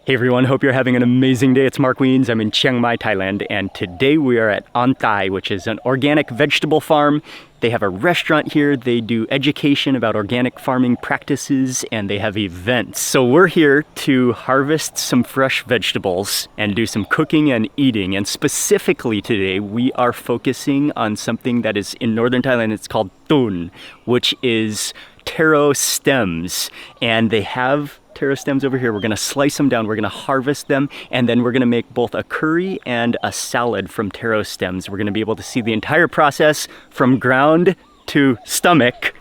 Hey everyone, hope you're having an amazing day. It's Mark Wiens. I'm in Chiang Mai, Thailand, and today we are at Ontai, which is an organic vegetable farm. They have a restaurant here. They do education about organic farming practices, and they have events. So we're here to harvest some fresh vegetables and do some cooking and eating. And specifically today, we are focusing on something that is in northern Thailand. It's called tun, which is taro stems, and they have taro stems over here. We're gonna slice them down, we're gonna harvest them, and then we're gonna make both a curry and a salad from taro stems. We're gonna be able to see the entire process from ground to stomach.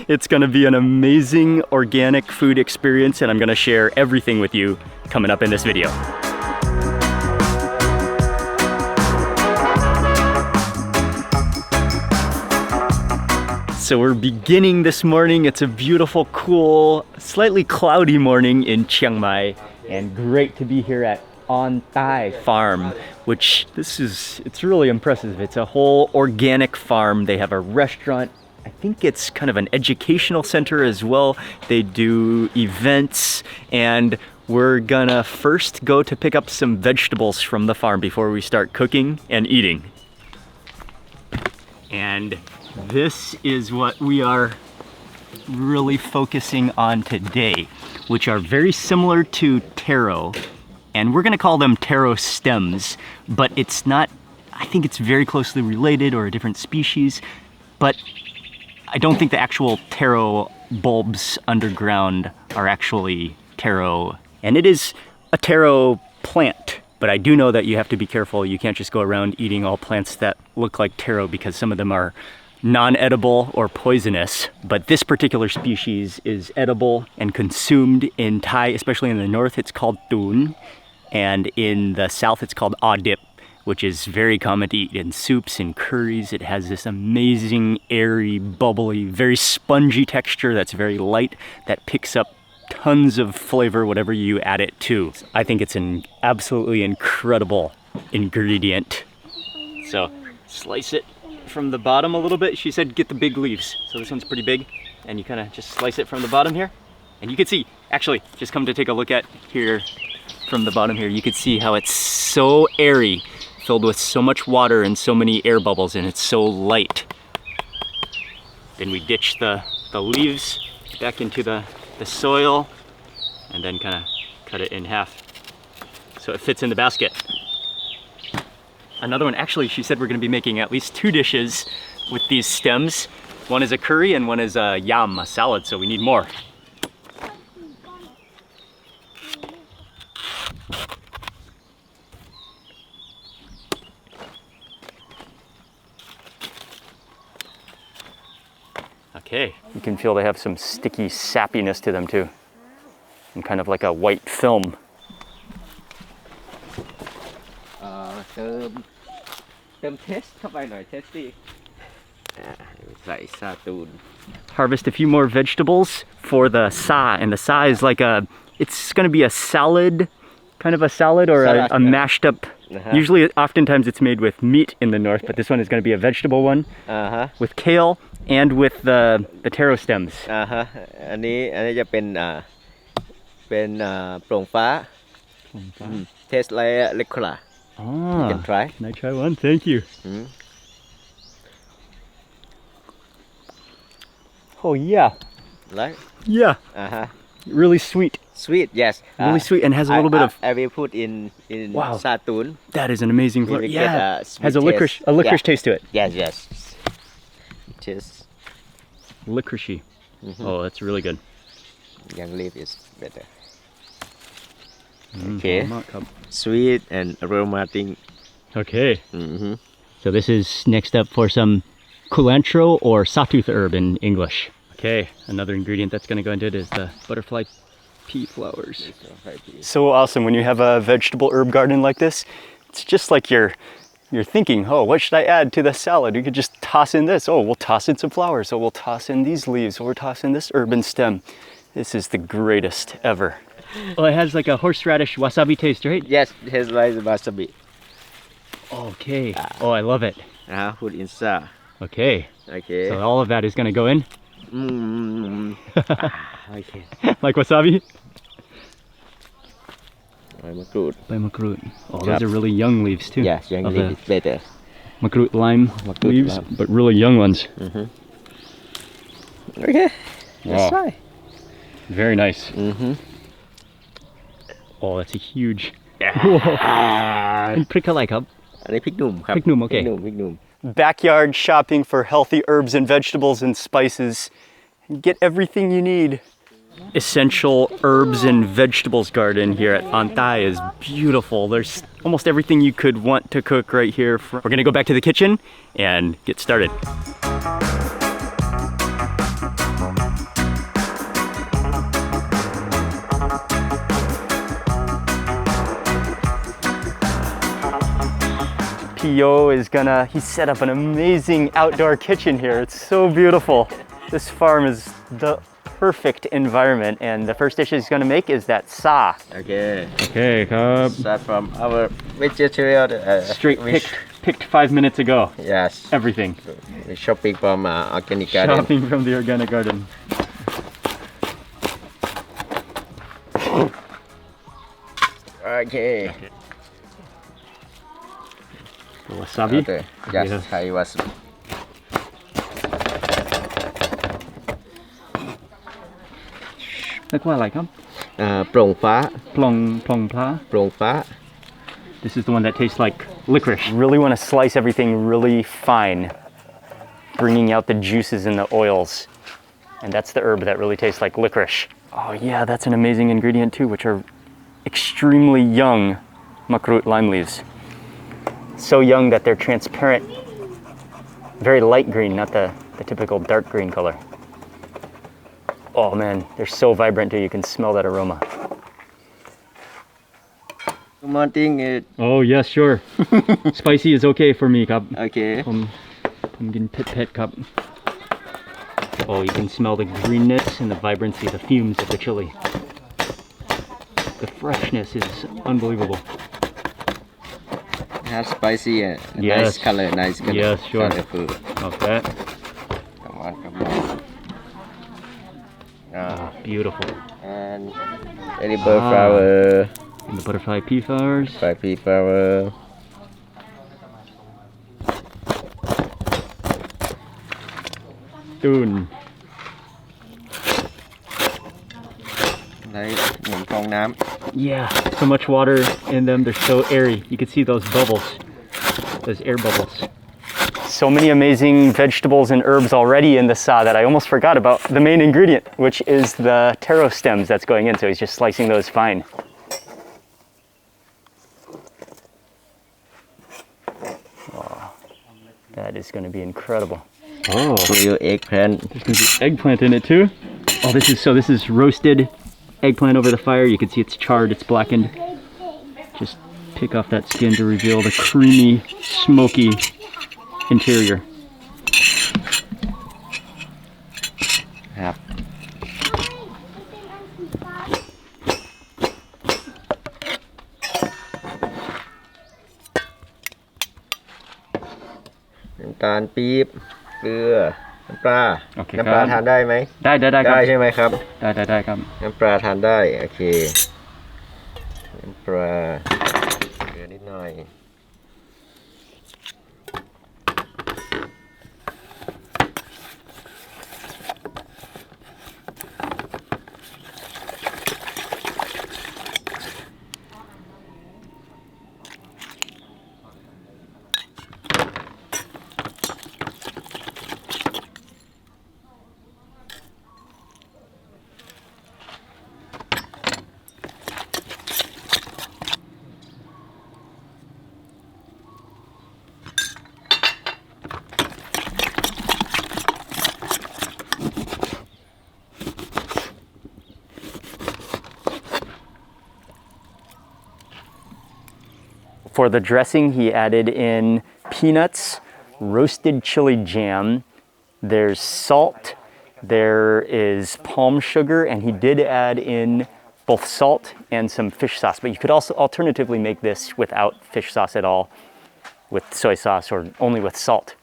It's gonna be an amazing organic food experience, and I'm gonna share everything with you coming up in this video. So we're beginning this morning. It's a beautiful, cool, slightly cloudy morning in Chiang Mai, and great to be here at Ontai Farm, which it's really impressive. It's a whole organic farm. They have a restaurant. I think it's kind of an educational center as well. They do events, and we're gonna first go to pick up some vegetables from the farm before we start cooking and eating. And this is what we are really focusing on today, which are very similar to taro, and we're gonna call them taro stems, but it's not, I think it's very closely related or a different species, but I don't think the actual taro bulbs underground are actually taro, and it is a taro plant. But I do know that you have to be careful. You can't just go around eating all plants that look like taro because some of them are non-edible or poisonous. But this particular species is edible and consumed in Thai, especially in the north. It's called tun, and in the south it's called adip, which is very common to eat in soups and curries. It has this amazing, airy, bubbly, very spongy texture that's very light, that picks up tons of flavor whatever you add it to. I think it's an absolutely incredible ingredient. So slice it from the bottom a little bit. She said get the big leaves. So this one's pretty big, and you kind of just slice it from the bottom here. And you can see, actually, just come to take a look at here from the bottom here, you can see how it's so airy, filled with so much water and so many air bubbles, and it's so light. Then we ditch the leaves back into the soil, and then kind of cut it in half so it fits in the basket. Another one, actually, she said we're going to be making at least 2 dishes with these stems. One is a curry and one is a yam, a salad, so we need more. Okay, you can feel they have some sticky sappiness to them too, and kind of like a white film. Harvest a few more vegetables for the sa, and the sa is like it's going to be a salad, kind of a salad or a mashed up. Usually, oftentimes it's made with meat in the north, but this one is going to be a vegetable one with kale and with the taro stems. อันนี้จะเป็นโปร่งฟ้า taste like licorice. You can try. Can I try one? Thank you. Oh yeah. Like? Yeah. Really sweet. Sweet, yes. Really sweet, and has a little bit of. I will put in wow. satun. That is an amazing flavor. Yeah. Has a licorice taste to it. Yes. Cheers. Licoricey. Oh, that's really good. Young leaf is better. Okay. Sweet and aromatic. Okay. So this is next up for some culantro or sawtooth herb in English. Okay, another ingredient that's going to go into it is the butterfly pea flowers. So awesome when you have a vegetable herb garden like this. It's just like you're thinking, oh, what should I add to the salad? You could just toss in this. Oh, we'll toss in some flowers. Oh, we'll toss in these leaves. Or we'll toss in this urban stem. This is the greatest ever. Oh, it has like a horseradish wasabi taste, right? Yes, it has like wasabi. Okay. Oh, I love it. Put inside. Okay. Okay. So all of that is going to go in? Okay. Like wasabi? ใบมะกรูด By makrut. Oh, Yep. those are really young leaves too. Yes, young of leaf the is better. makrut lime Makrut leaves, lime. but really young ones. Okay, let's Wow. try. Very nice. Oh, that's a huge. And prick alike, huh? อันนี้พริกหนุ่มครับ พริกหนุ่มโอเค พริกหนุ่ม Backyard shopping for healthy herbs and vegetables and spices. Get everything you need. Essential herbs and vegetables garden here at Ontai is beautiful. There's almost everything you could want to cook right here. We're gonna go back to the kitchen and get started. Pio is he set up an amazing outdoor kitchen here. It's so beautiful. This farm is the perfect environment, and the first dish he's gonna make is that sa. Okay. Okay, Start from our vegetarian. straight picked 5 minutes ago. Yes. Everything. We shopping from organic garden. Shopping from the organic garden. Okay. The wasabi. Okay. Yes. Yes. Thai wasabi. เรียกว่าอะไรครับ โปร่งฟ้า พลองพลา โปร่งฟ้า This is the one that tastes like licorice. Really want to slice everything really fine, bringing out the juices and the oils. And that's the herb that really tastes like licorice. Oh yeah, that's an amazing ingredient too, which are extremely young makrut lime leaves. So young that they're transparent, very light green, not the typical dark green color. Oh man, they're so vibrant too, you can smell that aroma. One thing is Oh yes, sure. Spicy is okay for me ครับ okay. ผมกินเผ็ดๆครับ Oh, you can smell the greenness and the vibrancy, the fumes of the chili. The freshness is unbelievable. Have spicy and Yes. nice color, nice color. Yes, sure. Colorful. Okay. Come on. Oh, beautiful. And edible flower, And the butterfly pea flowers. pea flower. Dune. ไหนเหมือนฟองน้ำ Yeah, so much water in them. They're so airy. You can see those bubbles, those air bubbles. So many amazing vegetables and herbs already in the sa that I almost forgot about the main ingredient, which is the taro stems that's going in. So he's just slicing those fine. Oh, that is going to be incredible. Oh. Real eggplant. There's going to be eggplant in it too. Oh, this is roasted eggplant over the fire. You can see it's charred, it's blackened. Just pick off that skin to reveal the creamy, smoky interior. ครับ น้ำตาลปี๊บเกลือน้ำปลา โอเค น้ำปลา ครับ ทานได้ไหม ได้ครับ ได้ใช่ไหมครับ ได้ครับ น้ำปลาทานได้ โอเค น้ำปลาเกลือนิดหน่อย For the dressing, he added in peanuts, roasted chili jam, there's salt, there is palm sugar, and he did add in both salt and some fish sauce. But you could also alternatively make this without fish sauce at all, with soy sauce or only with salt.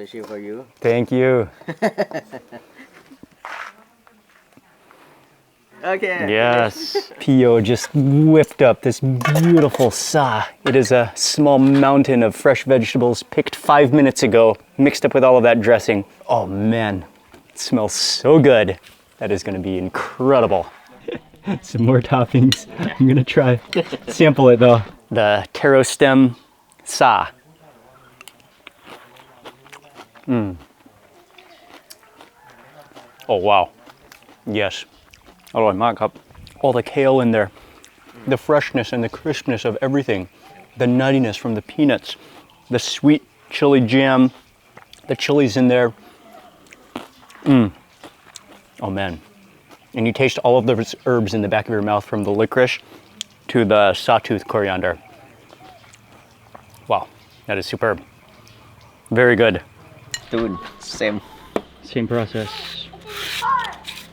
special for you. Thank you. Okay. Yes. Pio just whipped up this beautiful sa. It is a small mountain of fresh vegetables picked 5 minutes ago, mixed up with all of that dressing. Oh man, it smells so good. That is going to be incredible. Some more toppings. I'm going to try. Sample it though. The taro stem sa. Oh wow. Yes. อร่อยมากครับ all the kale in there, the freshness and the crispness of everything, the nuttiness from the peanuts, the sweet chili jam, the chilies in there. Oh man. And you taste all of those herbs in the back of your mouth, from the licorice to the sawtooth coriander. Wow, that is superb. Very good. Dude, same. Same process.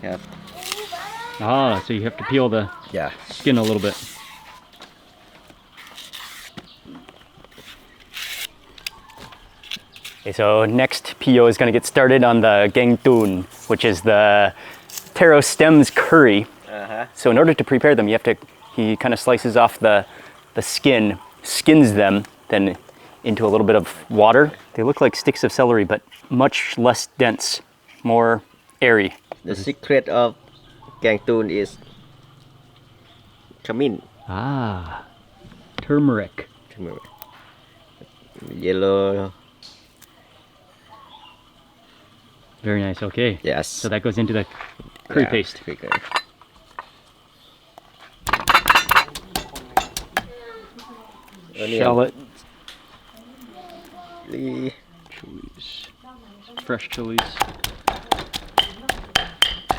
Yeah. Ah, so you have to peel the Yeah. skin a little bit. Okay, so next Pio is going to get started on the geng tun, which is the taro stems curry. So in order to prepare them, he kind of slices off the skin, skins them, then into a little bit of water. They look like sticks of celery, but much less dense, more airy. The secret of Gang Tun is cumin. Ah, turmeric. Yellow. Very nice, okay. Yes. So that goes into the curry paste. Curry. Shallot. Chili. Chilies. Fresh chilies.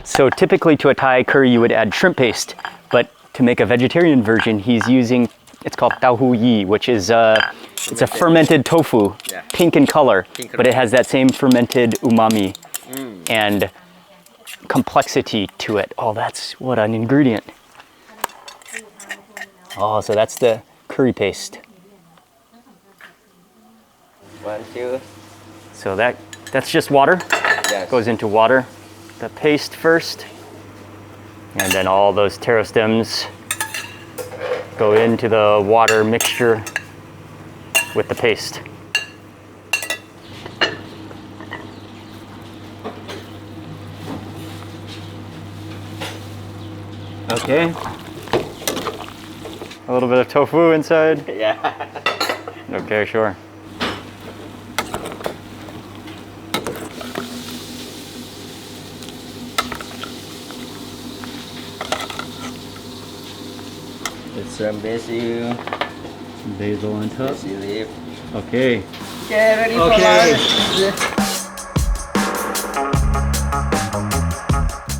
So typically to a Thai curry you would add shrimp paste, but to make a vegetarian version he's using, it's called tau hu yi, which is it's a fermented tofu, pink in color, but it has that same fermented umami and complexity to it. Oh, that's what an ingredient. Oh, so that's the curry paste. 1, 2. So that's just water. Yes. Goes into water. The paste first, and then all those taro stems go into the water mixture with the paste. Okay. A little bit of tofu inside. Yeah. Okay, sure. Some basil. Some basil on top. Basil leaf. Okay. Okay, ready for lunch.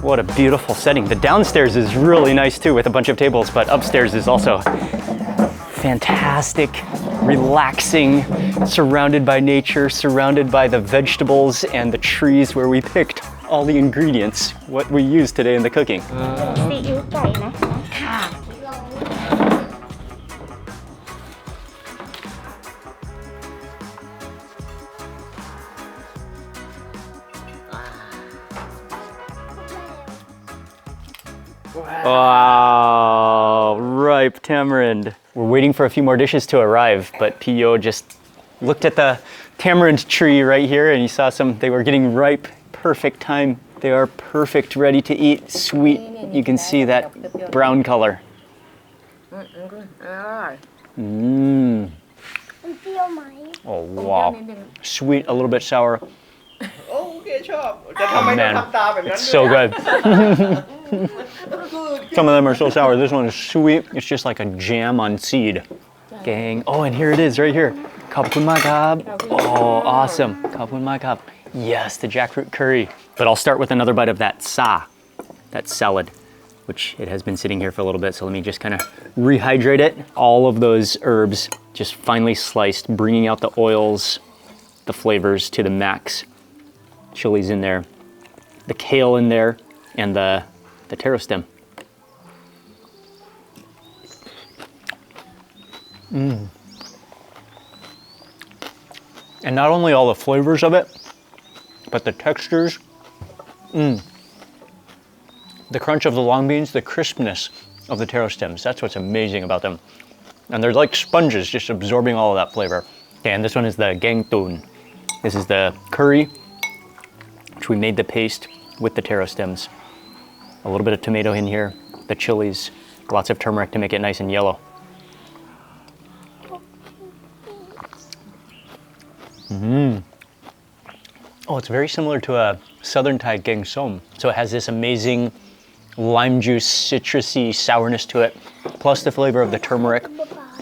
What a beautiful setting. The downstairs is really nice too, with a bunch of tables, but upstairs is also fantastic, relaxing, surrounded by nature, surrounded by the vegetables and the trees where we picked all the ingredients, what we used today in the cooking. ซีอิ๊วไก่นะคะค่ะ Wow, ripe tamarind. We're waiting for a few more dishes to arrive, but Pio just looked at the tamarind tree right here and he saw some, they were getting ripe, perfect time. They are perfect, ready to eat, sweet. You can see that brown color. อร่อย Mmm. มันเปรี้ยวไหม Oh, wow. Sweet, a little bit sour. Okay, chop. Oh man, it's so good. Some of them are so sour. This one is sweet. It's just like a jam on seed. Gang. Oh, and here it is right here. ขอบคุณมากครับ Oh, awesome. ขอบคุณมากครับ Yes, the jackfruit curry. But I'll start with another bite of that that salad, which it has been sitting here for a little bit. So let me just kind of rehydrate it. All of those herbs just finely sliced, bringing out the oils, the flavors to the max. Chilies in there, the kale in there, and the taro stem. And not only all the flavors of it, but the textures, the crunch of the long beans, the crispness of the taro stems, that's what's amazing about them. And they're like sponges, just absorbing all of that flavor. Okay, and this one is the gang tun. This is the curry, which we made the paste with the taro stems. A little bit of tomato in here, the chilies, lots of turmeric to make it nice and yellow. Oh, it's very similar to a southern Thai gang som. So it has this amazing lime juice, citrusy sourness to it, plus the flavor of the turmeric,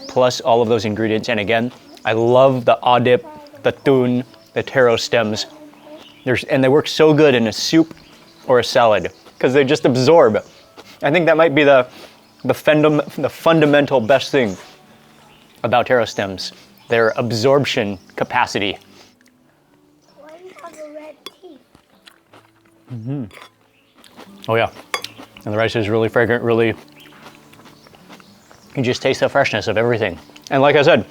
plus all of those ingredients. And again, I love the adip, the tun, the taro stems. And they work so good in a soup or a salad because they just absorb. I think that might be the fundamental best thing about taro stems, their absorption capacity. Why do you have a red teeth? Oh yeah, and the rice is really fragrant, really, you just taste the freshness of everything. And like I said,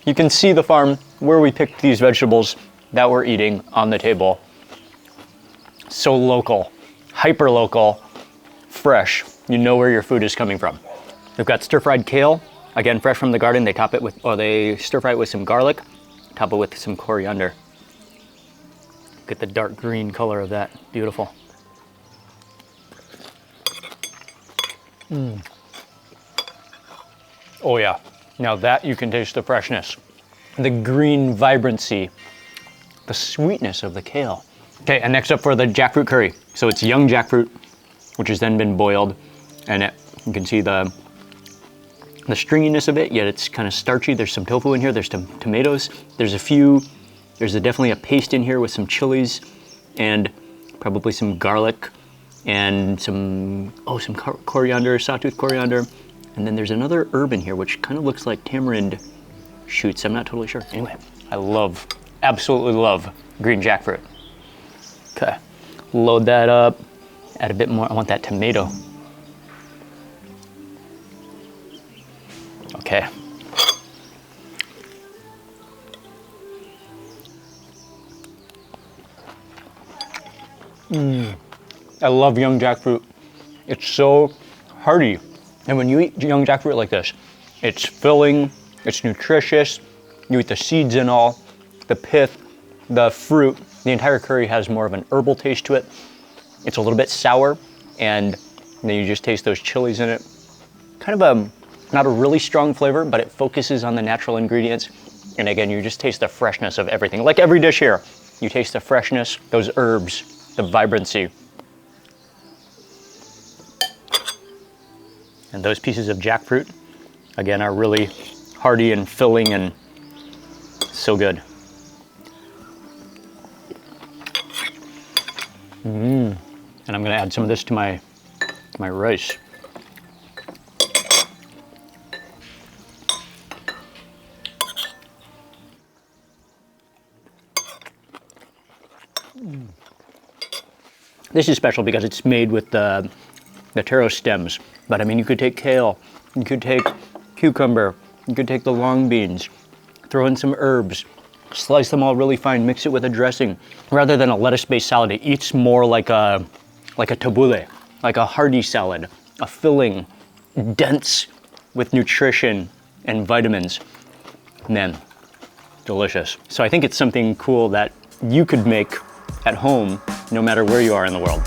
you can see the farm where we picked these vegetables that we're eating on the table. So local, hyper local, fresh. You know where your food is coming from. We've got stir-fried kale, again fresh from the garden. They top it with, or they stir-fry it with some garlic, top it with some coriander. Get the dark green color of that, beautiful. Oh yeah, now that you can taste the freshness, the green vibrancy, the sweetness of the kale. Okay, and next up for the jackfruit curry. So it's young jackfruit, which has then been boiled, and you can see the stringiness of it, yet it's kind of starchy. There's some tofu in here, there's some tomatoes, there's definitely a paste in here with some chilies and probably some garlic and some coriander, sawtooth coriander. And then there's another herb in here which kind of looks like tamarind shoots. I'm not totally sure. Anyway, I absolutely love green jackfruit. Okay, load that up, add a bit more. I want that tomato. Okay. I love young jackfruit. It's so hearty. And when you eat young jackfruit like this, it's filling, it's nutritious. You eat the seeds and all, the pith, the fruit. The entire curry has more of an herbal taste to it. It's a little bit sour, and then you just taste those chilies in it. Kind of not a really strong flavor, but it focuses on the natural ingredients. And again, you just taste the freshness of everything. Like every dish here, you taste the freshness, those herbs, the vibrancy. And those pieces of jackfruit, again, are really hearty and filling and so good. And I'm gonna add some of this to my rice. This is special because it's made with the taro stems. But I mean, you could take kale, you could take cucumber, you could take the long beans, throw in some herbs, slice them all really fine, mix it with a dressing. Rather than a lettuce-based salad, it eats more like a tabbouleh, like a hearty salad, a filling, dense with nutrition and vitamins. Man, delicious. So I think it's something cool that you could make at home, no matter where you are in the world.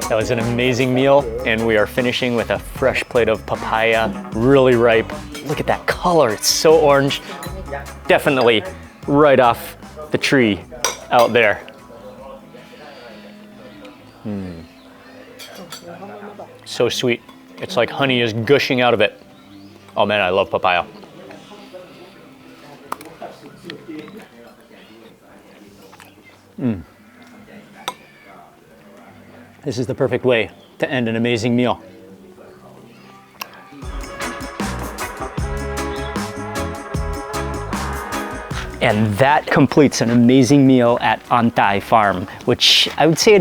That was an amazing meal, and we are finishing with a fresh plate of papaya, really ripe. Look at that color, it's so orange. Definitely right off the tree out there. So sweet. It's like honey is gushing out of it. Oh man, I love papaya. This is the perfect way to end an amazing meal. And that completes an amazing meal at Ontai Farm, which I would say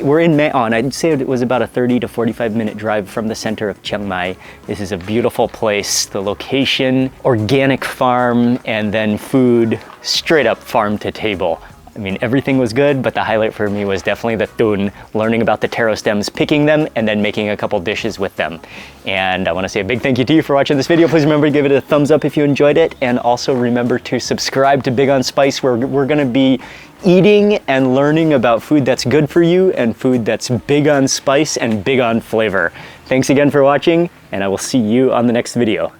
we're in Mae On. I'd say it was about a 30 to 45 minute drive from the center of Chiang Mai. This is a beautiful place. The location, organic farm, and then food straight up farm to table. I mean, everything was good, but the highlight for me was definitely the tun, learning about the taro stems, picking them, and then making a couple dishes with them. And I want to say a big thank you to you for watching this video. Please remember to give it a thumbs up if you enjoyed it, and also remember to subscribe to Big on Spice, where we're going to be eating and learning about food that's good for you and food that's big on spice and big on flavor. Thanks again for watching, and I will see you on the next video.